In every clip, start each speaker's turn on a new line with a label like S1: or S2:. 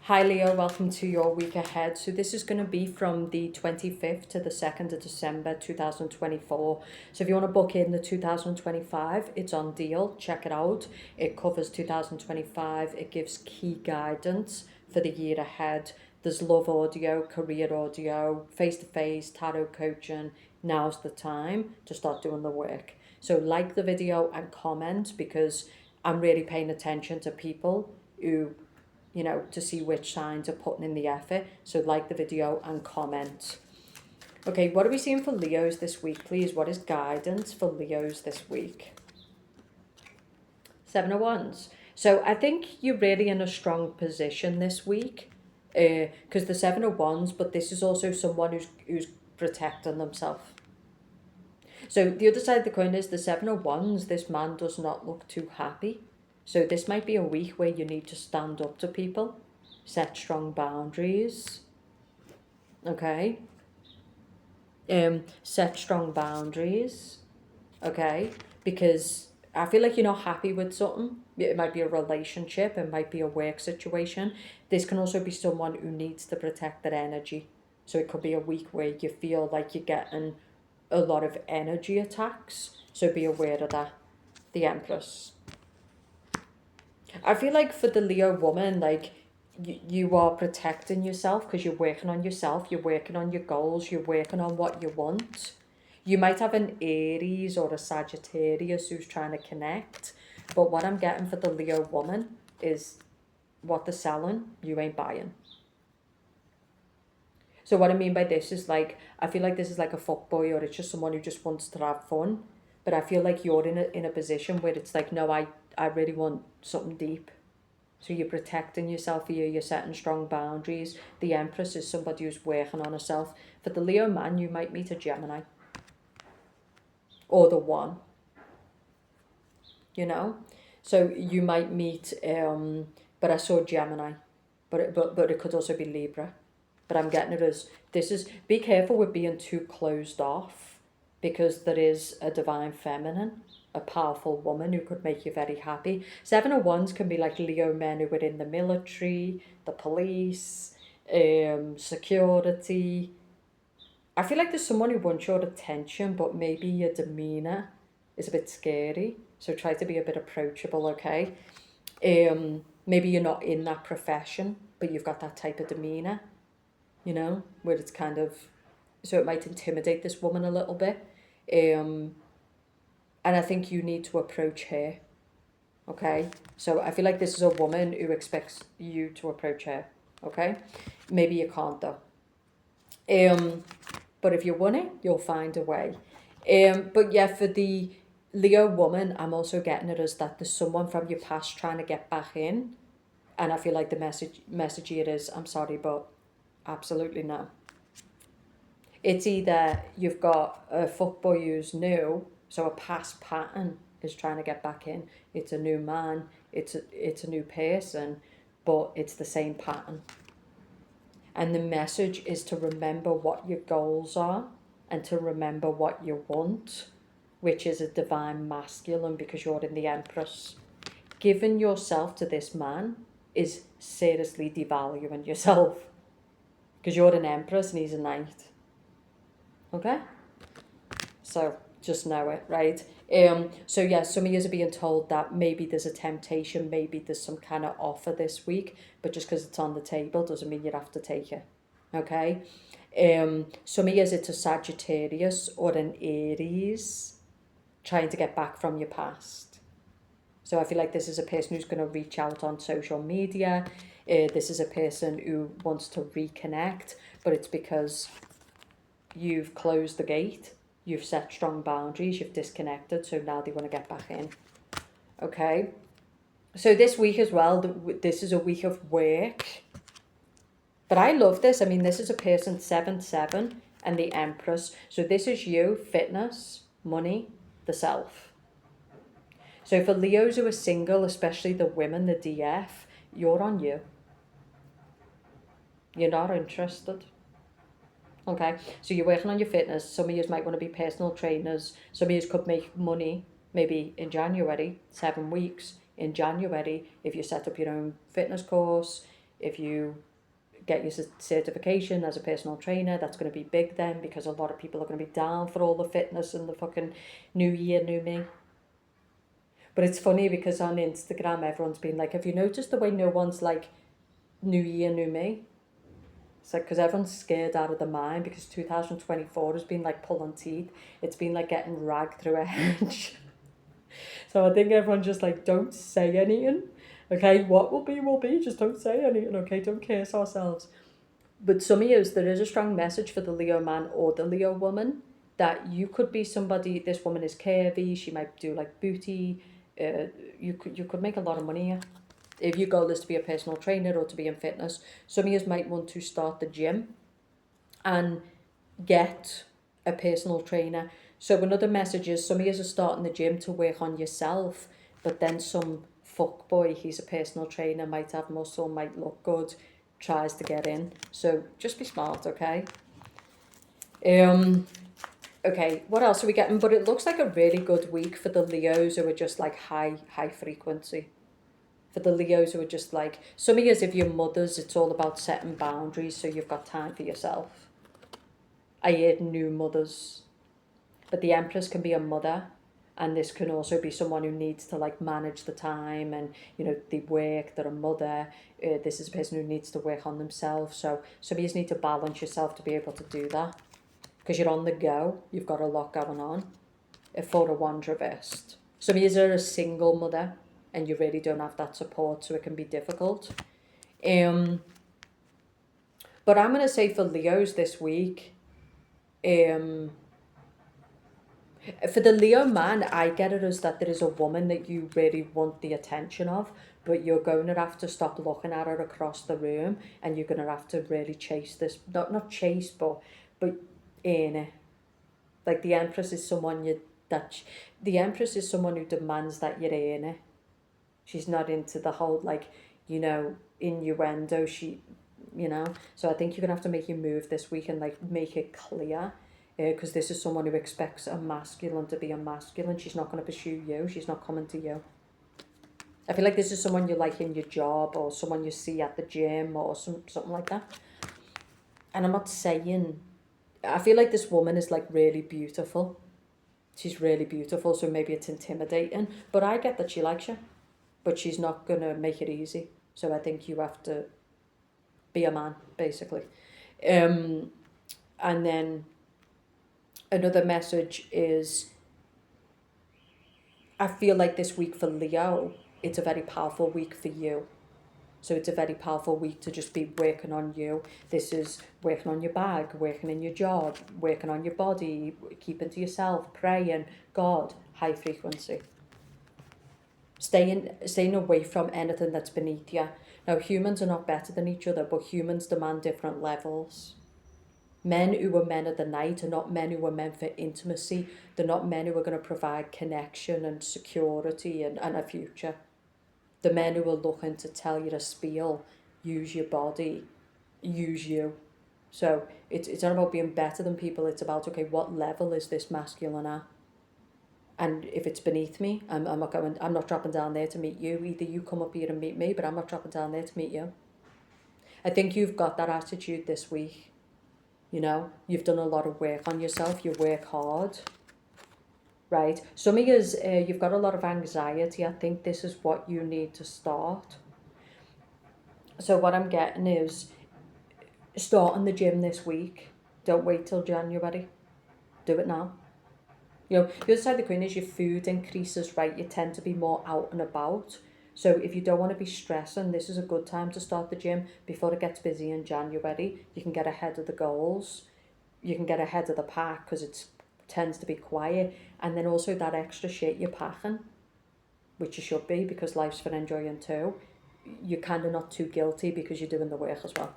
S1: Hi Leo, welcome to your week ahead. So this is going to be from the 25th to the 2nd of December 2024. So if you want to book in the 2025, it's on deal. Check it out. It covers 2025. It gives key guidance for the year ahead. There's love audio, career audio, face-to-face, tarot coaching. Now's the time to start doing the work. So like the video and comment because I'm really paying attention to people who to see which signs are putting in the effort. So like the video and comment. Okay, what are we seeing for Leos this week, please? What is guidance for Leos this week? Seven of Wands. So I think you're really in a strong position this week because the Seven of Wands, but this is also someone who's protecting themselves. So the other side of the coin is the Seven of Wands. This man does not look too happy. So this might be a week where you need to stand up to people, set strong boundaries. Okay. Set strong boundaries. Okay. Because I feel like you're not happy with something. It might be a relationship. It might be a work situation. This can also be someone who needs to protect their energy. So it could be a week where you feel like you're getting a lot of energy attacks. So be aware of that. The Empress. I feel like for the Leo woman, like you are protecting yourself because you're working on yourself, you're working on your goals, you're working on what you want. You might have an Aries or a Sagittarius who's trying to connect, but what I'm getting for the Leo woman is what they're selling, you ain't buying. So what I mean by this is like, I feel like this is like a fuckboy or it's just someone who just wants to have fun. But I feel like you're in a position where it's like, no, I really want something deep. So you're protecting yourself here, you're setting strong boundaries. The Empress is somebody who's working on herself. For the Leo man, you might meet a Gemini. Or the one. So you might meet, but I saw Gemini. But it could also be Libra. But I'm getting it as, be careful with being too closed off because there is a divine feminine, a powerful woman who could make you very happy. Seven of Wands can be like Leo men who are in the military, the police, security. I feel like there's someone who wants your attention, but maybe your demeanour is a bit scary. So try to be a bit approachable, okay? Maybe you're not in that profession, but you've got that type of demeanour. Where it's kind of, so it might intimidate this woman a little bit. And I think you need to approach her. Okay. So I feel like this is a woman who expects you to approach her. Okay. Maybe you can't though. But if you want it, you'll find a way. But yeah, for the Leo woman, I'm also getting it as that there's someone from your past trying to get back in. And I feel like the message here is, I'm sorry, but absolutely no. It's either you've got a fuckboy who's new, so a past pattern is trying to get back in. It's a new man, it's a new person, but it's the same pattern. And the message is to remember what your goals are and to remember what you want, which is a divine masculine because you're in the Empress. Giving yourself to this man is seriously devaluing yourself because you're an Empress and he's a Knight. Okay? So just know it, right? So yeah, some of you are being told that maybe there's a temptation, maybe there's some kind of offer this week, but just because it's on the table doesn't mean you have to take it. Okay? Some of you it's a Sagittarius or an Aries trying to get back from your past. So I feel like this is a person who's going to reach out on social media. This is a person who wants to reconnect, but it's because you've closed the gate, you've set strong boundaries, you've disconnected, so now they want to get back in. Okay? So this week as well, this is a week of work. But I love this. I mean, this is a person 7-7 and the Empress. So this is you, fitness, money, the self. So for Leos who are single, especially the women, the DF, you're on you. You're not interested. Okay, so you're working on your fitness. Some of you might want to be personal trainers. Some of you could make money maybe in January, 7 weeks in January, if you set up your own fitness course, If you get your certification as a personal trainer, that's going to be big then, because a lot of people are going to be down for all the fitness and the fucking new year, new me. But it's funny because on Instagram, everyone's been like, have you noticed the way no one's like, new year, new me? It's like, because everyone's scared out of their mind, because 2024 has been like pulling teeth. It's been like getting ragged through a hedge. So I think everyone's just like, don't say anything. Okay, what will be, just don't say anything, okay? Don't curse ourselves. But some of you, there is a strong message for the Leo man or the Leo woman, that you could be somebody, this woman is curvy, she might do like booty, you could make a lot of money here. If your goal is to be a personal trainer or to be in fitness, some of you might want to start the gym and get a personal trainer. So another message is, some of you are starting the gym to work on yourself, but then some fuckboy, he's a personal trainer, might have muscle, might look good, tries to get in. So just be smart, okay? Okay, what else are we getting? But it looks like a really good week for the Leos who are just like high frequency. For the Leos who are just like, some of you, if you're mothers, it's all about setting boundaries so you've got time for yourself. I heard new mothers. But the Empress can be a mother, and this can also be someone who needs to like manage the time, and they work, they're a mother. This is a person who needs to work on themselves. So some of you need to balance yourself to be able to do that, because you're on the go, you've got a lot going on. For a Wands reversed. Some of you are a single mother and you really don't have that support, so it can be difficult. But I'm going to say for Leos this week, for the Leo man, I get it as that there is a woman that you really want the attention of, but you're going to have to stop looking at her across the room, and you're going to have to really chase this, not chase, but in it. Like the Empress is someone the Empress is someone who demands that you're in it. She's not into the whole like, innuendo. So I think you're gonna have to make your move this week and like make it clear, because this is someone who expects a masculine to be a masculine. She's not gonna pursue you. She's not coming to you. I feel like this is someone you like in your job, or someone you see at the gym, or something like that. And I'm not saying, I feel like this woman is like really beautiful. She's really beautiful, so maybe it's intimidating. But I get that she likes you, but she's not going to make it easy. So I think you have to be a man, basically. And then another message is, I feel like this week for Leo, it's a very powerful week for you. So it's a very powerful week to just be working on you. This is working on your bag, working in your job, working on your body, keeping to yourself, praying, God, high frequency. Staying away from anything that's beneath you. Now, humans are not better than each other, but humans demand different levels. Men who are men of the night are not men who are meant for intimacy. They're not men who are going to provide connection and security and a future. The men who are looking to tell you to spiel, use your body, use you. So it's not about being better than people. It's about, okay, what level is this masculine at? And if it's beneath me, I'm not dropping down there to meet you. Either you come up here and meet me, but I'm not dropping down there to meet you. I think you've got that attitude this week. You've done a lot of work on yourself. You work hard. Right. Some of you, you've got a lot of anxiety. I think this is what you need to start. So what I'm getting is, starting the gym this week. Don't wait till January. Do it now. The other side of the coin is your food increases, right? You tend to be more out and about. So if you don't want to be stressing, this is a good time to start the gym before it gets busy in January. You can get ahead of the goals. You can get ahead of the pack because it tends to be quiet. And then also that extra shit you're packing, which you should be, because life's for enjoying too. You're kind of not too guilty because you're doing the work as well.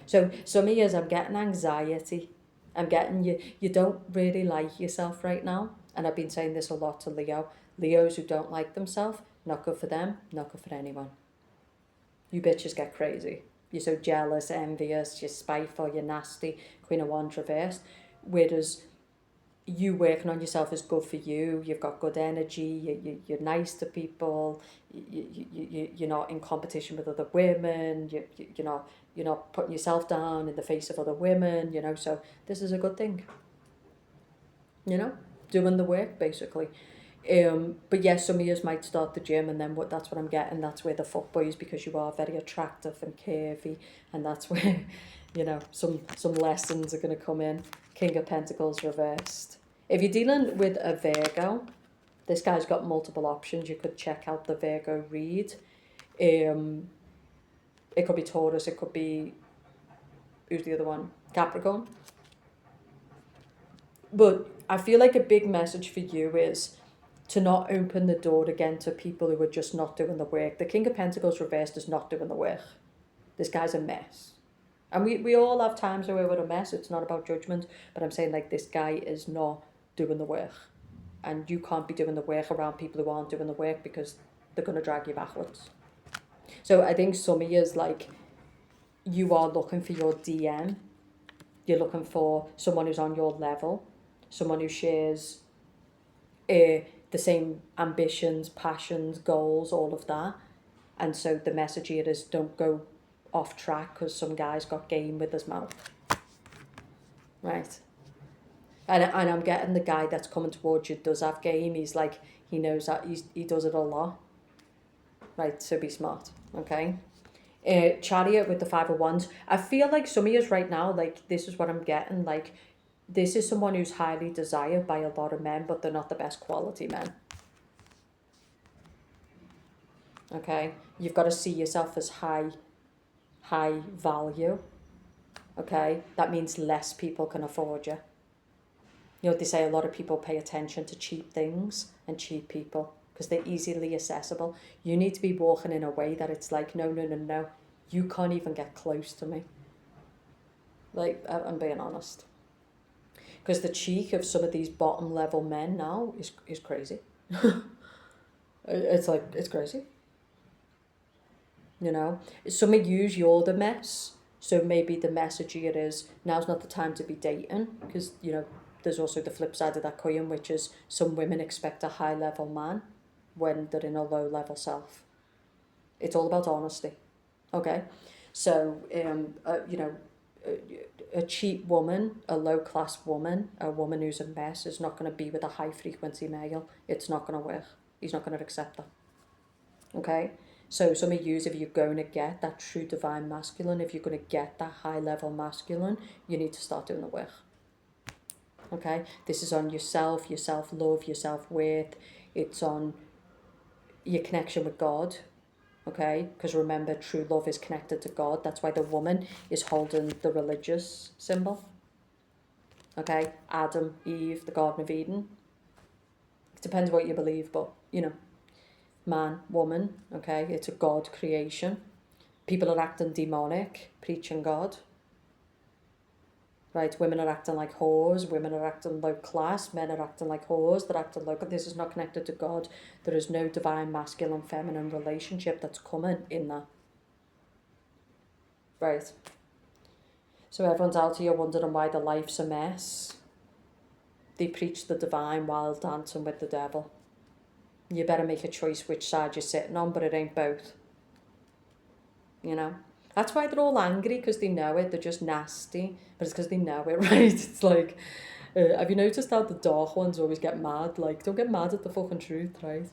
S1: So some of years I'm getting anxiety. I'm getting you don't really like yourself right now. And I've been saying this a lot to Leo. Leos who don't like themselves, not good for them, not good for anyone. You bitches get crazy. You're so jealous, envious, you're spiteful, you're nasty, Queen of Wands reversed. Whereas you working on yourself is good for you. You've got good energy. You're nice to people. You're not in competition with other women. You're not putting yourself down in the face of other women. So this is a good thing. Doing the work basically. But yes, some of you might start the gym, and then that's what I'm getting. That's where the fuckboy is, because you are very attractive and curvy, and that's where, some lessons are going to come in. King of Pentacles reversed. If you're dealing with a Virgo, this guy's got multiple options. You could check out the Virgo read. It could be Taurus. It could be, who's the other one? Capricorn. But I feel like a big message for you is to not open the door again to people who are just not doing the work. The King of Pentacles reversed is not doing the work. This guy's a mess. And we all have times where we're a mess. It's not about judgment. But I'm saying, like, this guy is not doing the work. And you can't be doing the work around people who aren't doing the work, because they're going to drag you backwards. So I think some of you is like, you are looking for your DM. You're looking for someone who's on your level. Someone who shares the same ambitions, passions, goals, all of that. And so the message here is, don't go off track because some guy's got game with his mouth. Right. And I'm getting the guy that's coming towards you does have game. He's like, he knows that he does it a lot. Right, so be smart, okay? Chariot with the Five of Wands. I feel like some of you right now, like, this is what I'm getting, like, this is someone who's highly desired by a lot of men, but they're not the best quality men. Okay? You've got to see yourself as high value. Okay? That means less people can afford you. They say a lot of people pay attention to cheap things and cheap people because they're easily accessible. You need to be walking in a way that it's like, no. You can't even get close to me. Like, I'm being honest. Because the cheek of some of these bottom level men now is crazy. It's like, it's crazy. Some of you're the mess. So maybe the message here is, now's not the time to be dating, because, there's also the flip side of that coin, which is some women expect a high level man when they're in a low level self. It's all about honesty. Okay? So, a cheap woman, a low class woman, a woman who's a mess is not going to be with a high frequency male. It's not going to work. He's not going to accept that. Okay? So some of you, if you're going to get that true divine masculine, if you're going to get that high level masculine, you need to start doing the work. Okay? This is on yourself, your self-love, your self-worth. It's on your connection with God. Okay? Because remember, true love is connected to God. That's why the woman is holding the religious symbol. Okay? Adam, Eve, the Garden of Eden. It depends what you believe, but, man, woman, okay? It's a God creation. People are acting demonic, preaching God. Right? Women are acting like whores. Women are acting low class. Men are acting like whores. They're acting like, this is not connected to God. There is no divine masculine feminine relationship that's coming in that. Right? So everyone's out here wondering why their life's a mess. They preach the divine while dancing with the devil. You better make a choice which side you're sitting on, but it ain't both. That's why they're all angry, because they know it. They're just nasty, but it's because they know it, right? It's like, have you noticed how the dark ones always get mad? Like, don't get mad at the fucking truth, right?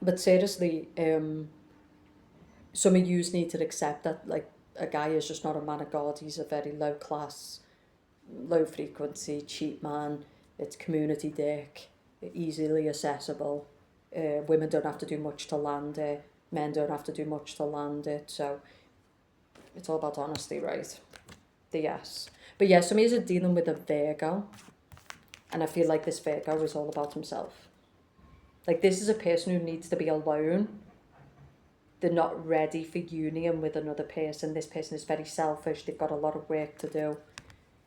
S1: But seriously, some of yous need to accept that, like, a guy is just not a man of God. He's a very low class, low frequency, cheap man. It's community dick, easily accessible. Women don't have to do much to land it. Men don't have to do much to land it. So it's all about honesty, right? The yes. But yeah, some of you are dealing with a Virgo. And I feel like this Virgo is all about himself. Like, this is a person who needs to be alone. They're not ready for union with another person. This person is very selfish. They've got a lot of work to do,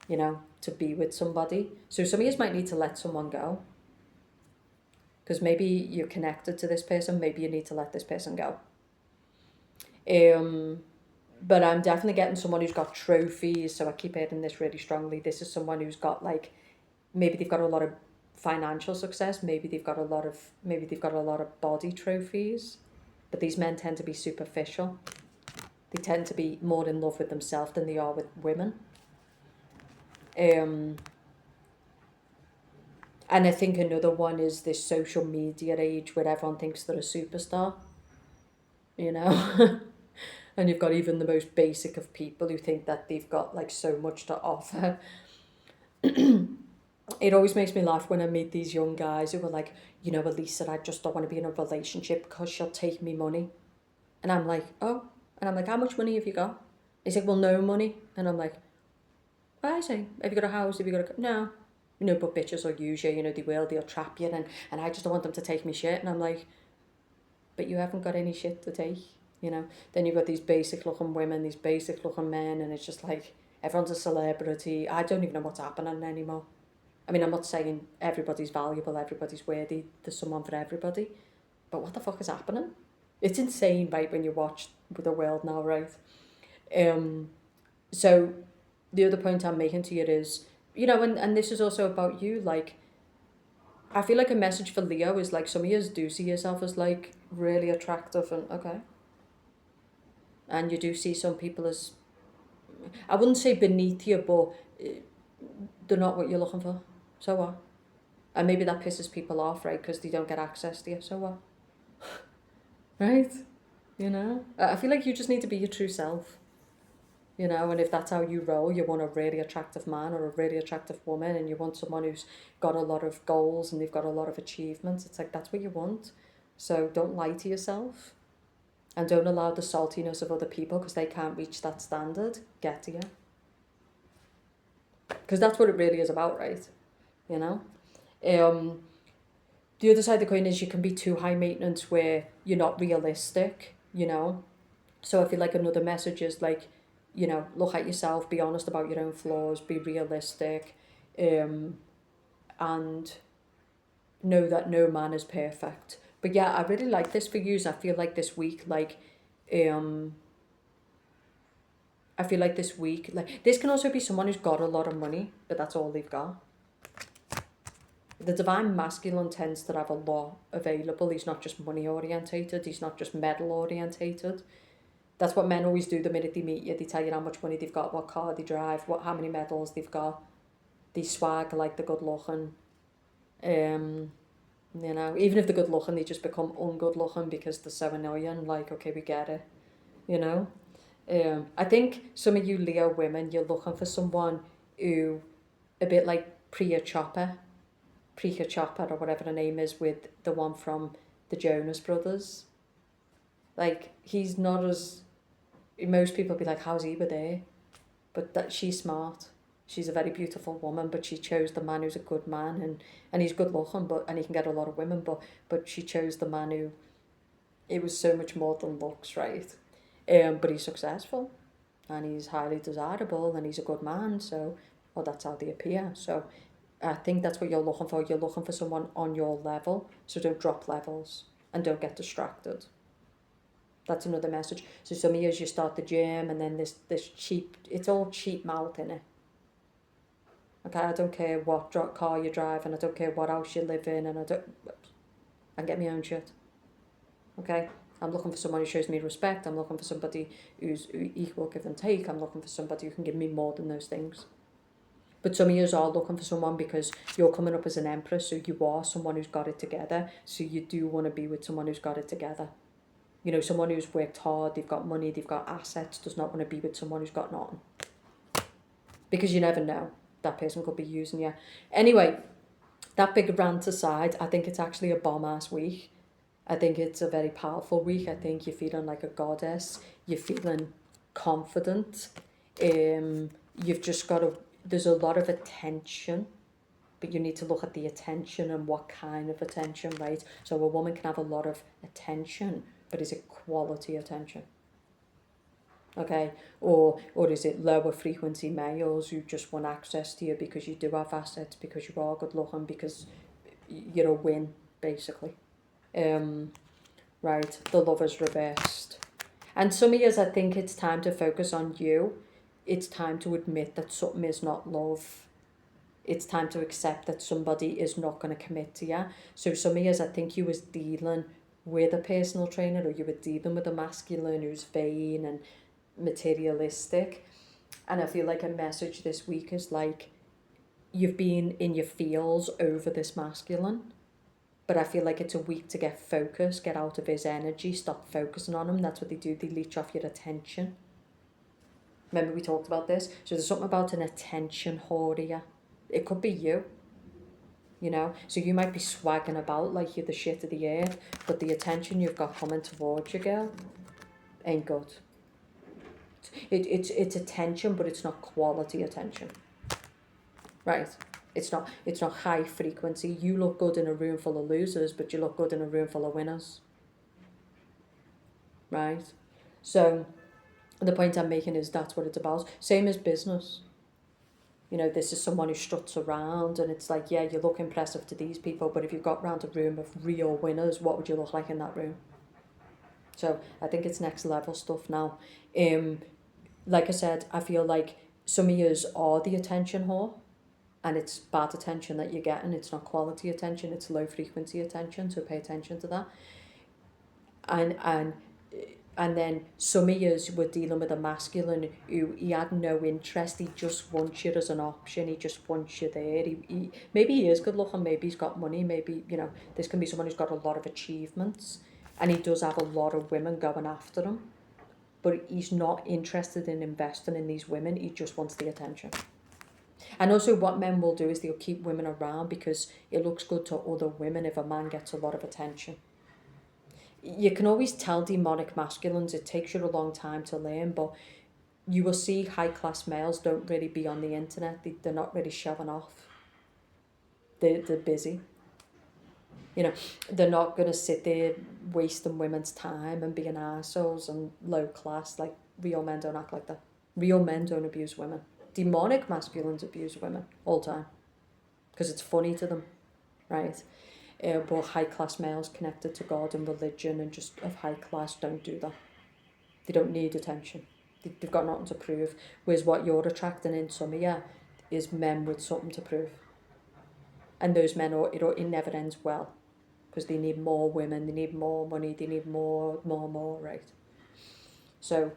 S1: to be with somebody. So some of you might need to let someone go. Because maybe you're connected to this person. Maybe you need to let this person go. But I'm definitely getting someone who's got trophies, so I keep hitting this really strongly. This is someone who's got like, maybe they've got a lot of financial success, maybe they've got a lot of body trophies, but these men tend to be superficial. They tend to be more in love with themselves than they are with women. And I think another one is this social media age where everyone thinks they're a superstar, you know? And you've got even the most basic of people who think that they've got like so much to offer. It always makes me laugh when I meet these young guys who are like, Elisa, I just don't want to be in a relationship because she'll take me money. And I'm like, oh. And I'm like, how much money have you got? He's like, well, no money. And I'm like, what I say? Have you got a house? Have you got a... No. But bitches will use you, they'll trap you. And I just don't want them to take me shit. And I'm like, but you haven't got any shit to take, Then you've got these basic looking women, these basic looking men, and it's just like, everyone's a celebrity. I don't even know what's happening anymore. I mean, I'm not saying everybody's valuable, everybody's worthy, there's someone for everybody, but what the fuck is happening? It's insane, right, when you watch the world now, right? So the other point I'm making to you is, and this is also about you, like, I feel like a message for Leo is like, some of you do see yourself as like really attractive and okay. And you do see some people as, I wouldn't say beneath you, but they're not what you're looking for. So what? And maybe that pisses people off, right? Because they don't get access to you. So what? Right? I feel like you just need to be your true self. And if that's how you roll, you want a really attractive man or a really attractive woman, and you want someone who's got a lot of goals and they've got a lot of achievements, it's like, that's what you want. So don't lie to yourself, and don't allow the saltiness of other people, because they can't reach that standard, get to you. Because that's what it really is about, right? The other side of the coin is you can be too high maintenance where you're not realistic, So I feel like another message is like, look at yourself, be honest about your own flaws, be realistic, and know that no man is perfect. But yeah, I really like this for you. I feel like this week, like, this can also be someone who's got a lot of money, but that's all they've got. The divine masculine tends to have a lot available. He's not just money orientated. He's not just medal orientated. That's what men always do the minute they meet you. They tell you how much money they've got, what car they drive, how many medals they've got. They swag like the good looking. Even if they're good looking, they just become ungood looking because they're so annoying. Like, okay, we get it. I think some of you Leo women, you're looking for someone who, a bit like Priya Chopra or whatever her name is, with the one from the Jonas Brothers. Like, he's not as, most people be like, how's he with her? But that she's smart. She's a very beautiful woman, but she chose the man who's a good man, and he's good looking, and he can get a lot of women, but she chose the man who, it was so much more than looks, right? But he's successful, and he's highly desirable, and he's a good man, so, well, that's how they appear. So I think that's what you're looking for. You're looking for someone on your level, so don't drop levels and don't get distracted. That's another message. So some years you start the gym, and then this cheap, it's all cheap mouth in it. Okay, I don't care what car you drive, and I don't care what house you live in, and I get my own shit. Okay, I'm looking for someone who shows me respect. I'm looking for somebody who's equal give and take. I'm looking for somebody who can give me more than those things. But some of you are looking for someone because you're coming up as an empress, so you are someone who's got it together. So you do want to be with someone who's got it together. Someone who's worked hard, they've got money, they've got assets, does not want to be with someone who's got nothing. Because you never know. That person could be using you. Anyway, that big rant aside, I think it's actually a bomb-ass week. I think it's a very powerful week. I think you're feeling like a goddess. You're feeling confident. You've just got to, there's a lot of attention, but you need to look at the attention and what kind of attention, right? So a woman can have a lot of attention, but is it quality attention? Okay, or is it lower frequency males who just want access to you because you do have assets, because you are good looking, because you're a win, basically. Right, the Lover's reversed. And some years I think it's time to focus on you. It's time to admit that something is not love. It's time to accept that somebody is not going to commit to you. So some years I think you was dealing with a personal trainer, or you were dealing with a masculine who's vain and materialistic. And I feel like a message this week is like, you've been in your feels over this masculine, but I feel like it's a week to get focused, get out of his energy, stop focusing on him. That's what they do, they leech off your attention. Remember we talked about this? So there's something about an attention whore here. It could be you, you know? So you might be swagging about like you're the shit of the earth, but the attention you've got coming towards you, girl, ain't good. It's attention, but it's not quality attention. Right? It's not high frequency. You look good in a room full of losers, but you look good in a room full of winners. Right? So the point I'm making is that's what it's about. Same as business. You know, this is someone who struts around and it's like, yeah, you look impressive to these people, but if you've got round a room of real winners, what would you look like in that room? So I think it's next level stuff now. Like I said, I feel like some of yous are the attention whore, and it's bad attention that you're getting. It's not quality attention, it's low frequency attention, so pay attention to that. And then some of yous were dealing with a masculine who he had no interest. He just wants you as an option. He just wants you there. Maybe he is good looking, maybe he's got money, maybe, you know, this can be someone who's got a lot of achievements, and he does have a lot of women going after him, but he's not interested in investing in these women. He just wants the attention. And also what men will do is they'll keep women around because it looks good to other women if a man gets a lot of attention. You can always tell demonic masculines, it takes you a long time to learn, but you will see high class males don't really be on the internet. They're not really showing off. They're busy. You know, they're not going to sit there wasting women's time and being arseholes and low class. Like, real men don't act like that. Real men don't abuse women. Demonic masculines abuse women all the time because it's funny to them, right? But high class males connected to God and religion and just of high class don't do that. They don't need attention. They've got nothing to prove. Whereas what you're attracting in some of you is men with something to prove. And those men, it never ends well because they need more women, they need more money, they need more, right? So,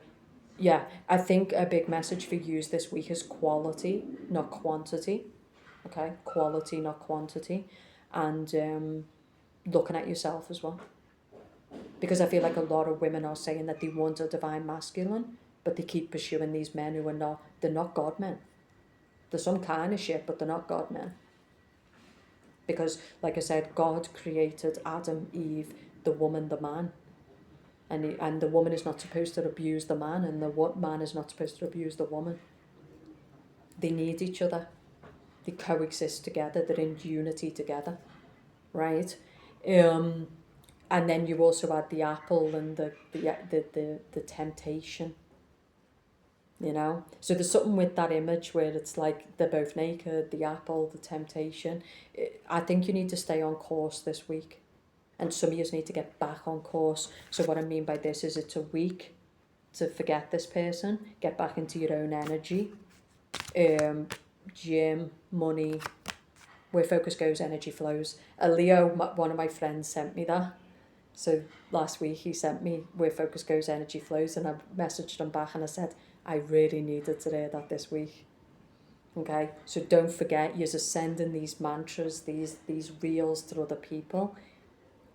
S1: yeah, I think a big message for you this week is quality, not quantity. Okay, quality, not quantity. And looking at yourself as well. Because I feel like a lot of women are saying that they want a divine masculine, but they keep pursuing these men who are not, they're not God men. They're some kind of shit, but they're not God men. Because, like I said, God created Adam, Eve, the woman, the man. And the woman is not supposed to abuse the man, and the man is not supposed to abuse the woman. They need each other. They coexist together. They're in unity together, right? And then you also had the apple and the temptation, you know? So there's something with that image where it's like they're both naked, the apple, the temptation. I think you need to stay on course this week. And some of you need to get back on course. So what I mean by this is it's a week to forget this person, get back into your own energy. Gym, money, where focus goes, energy flows. Leo, one of my friends, sent me that. So last week he sent me where focus goes, energy flows, and I messaged him back and I said, I really needed to hear that this week. Okay, so don't forget, you're just sending these mantras, these reels to other people.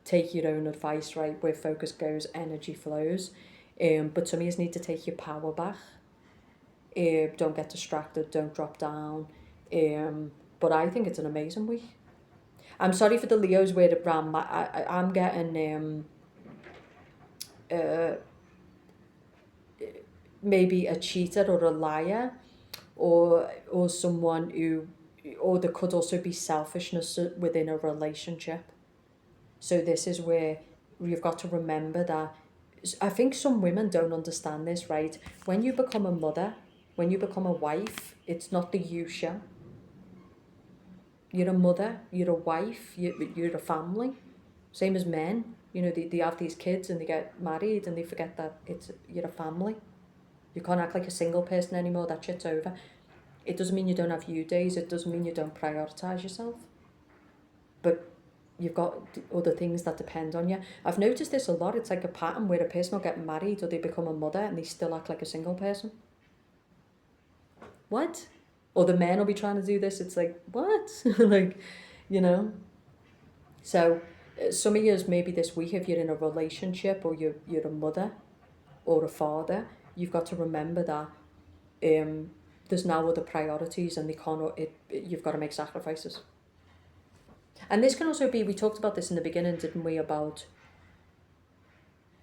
S1: Take your own advice, right? Where focus goes, energy flows. But some of you need to take your power back. Don't get distracted, don't drop down. But I think it's an amazing week. I'm sorry for the Leos where it ran. I'm getting maybe a cheater or a liar, or someone who, or there could also be selfishness within a relationship. So this is where you've got to remember that. I think some women don't understand this, right? When you become a mother, when you become a wife, it's not the you show. You're a mother, you're a wife, you're a family. Same as men. You know, they have these kids and they get married and they forget that you're a family. You can't act like a single person anymore. That shit's over. It doesn't mean you don't have you days. It doesn't mean you don't prioritise yourself. But you've got other things that depend on you. I've noticed this a lot. It's like a pattern where a person will get married or they become a mother and they still act like a single person. What? Or the men will be trying to do this. It's like, what? Like, you know? So some of you, maybe this week, if you're in a relationship or you're a mother or a father, you've got to remember that there's now other priorities and they can't. You've got to make sacrifices. And this can also be. We talked about this in the beginning, didn't we? About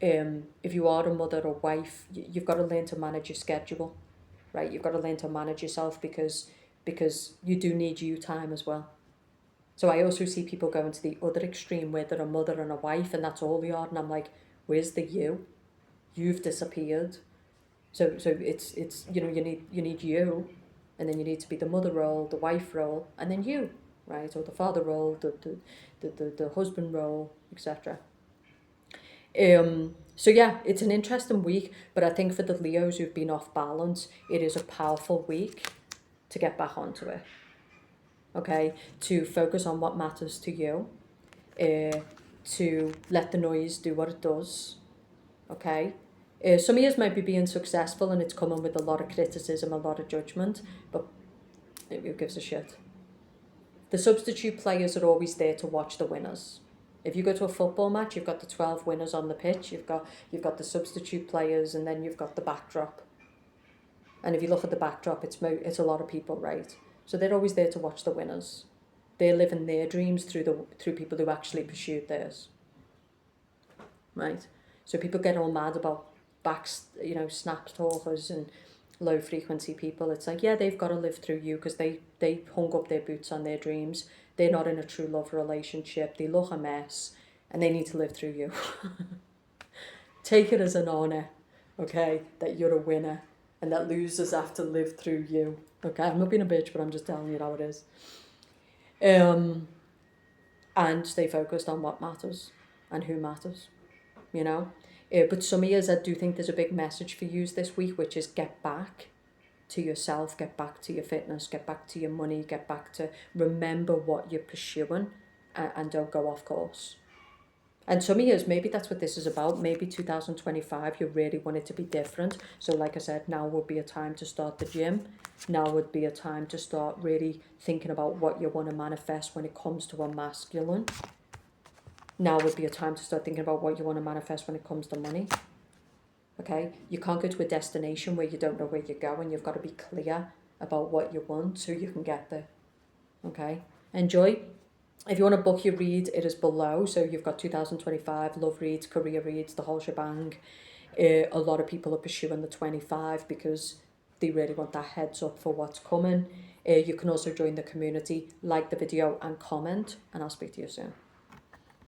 S1: if you are a mother or wife, you've got to learn to manage your schedule, right? You've got to learn to manage yourself because you do need you time as well. So I also see people going to the other extreme where they're a mother and a wife and that's all they are, and I'm like, where's the you? You've disappeared. So it's you know, you need you, and then you need to be the mother role, the wife role, and then you, right? Or the father role, the husband role, etc. So yeah, it's an interesting week, but I think for the Leos who've been off balance, it is a powerful week to get back onto it. Okay, to focus on what matters to you, to let the noise do what it does. Okay, some of you might be being successful and it's coming with a lot of criticism, a lot of judgment, but who gives a shit? The substitute players are always there to watch the winners. If you go to a football match, you've got the 12 winners on the pitch, you've got the substitute players, and then you've got the backdrop. And if you look at the backdrop, it's a lot of people, right? So they're always there to watch the winners. They're living their dreams through people who actually pursued theirs, right? So people get all mad about snap talkers and low frequency people. It's like, yeah, they've got to live through you because they hung up their boots on their dreams. They're not in a true love relationship. They look a mess and they need to live through you. Take it as an honour, okay, that you're a winner and that losers have to live through you. Okay, I'm not being a bitch, but I'm just telling you how it is. And stay focused on what matters and who matters, you know. But some of you, I do think there's a big message for you this week, which is get back to yourself, get back to your fitness, get back to your money, get back to remember what you're pursuing and don't go off course. And some years, maybe that's what this is about. Maybe 2025, you really want it to be different. So like I said, now would be a time to start the gym. Now would be a time to start really thinking about what you want to manifest when it comes to a masculine. Now would be a time to start thinking about what you want to manifest when it comes to money. Okay? You can't go to a destination where you don't know where you're going. You've got to be clear about what you want so you can get there. Okay? Enjoy. If you want to book your read, it is below. So you've got 2025, love reads, career reads, the whole shebang. A lot of people are pursuing the 25 because they really want that heads up for what's coming. You can also join the community, like the video and comment, and I'll speak to you soon.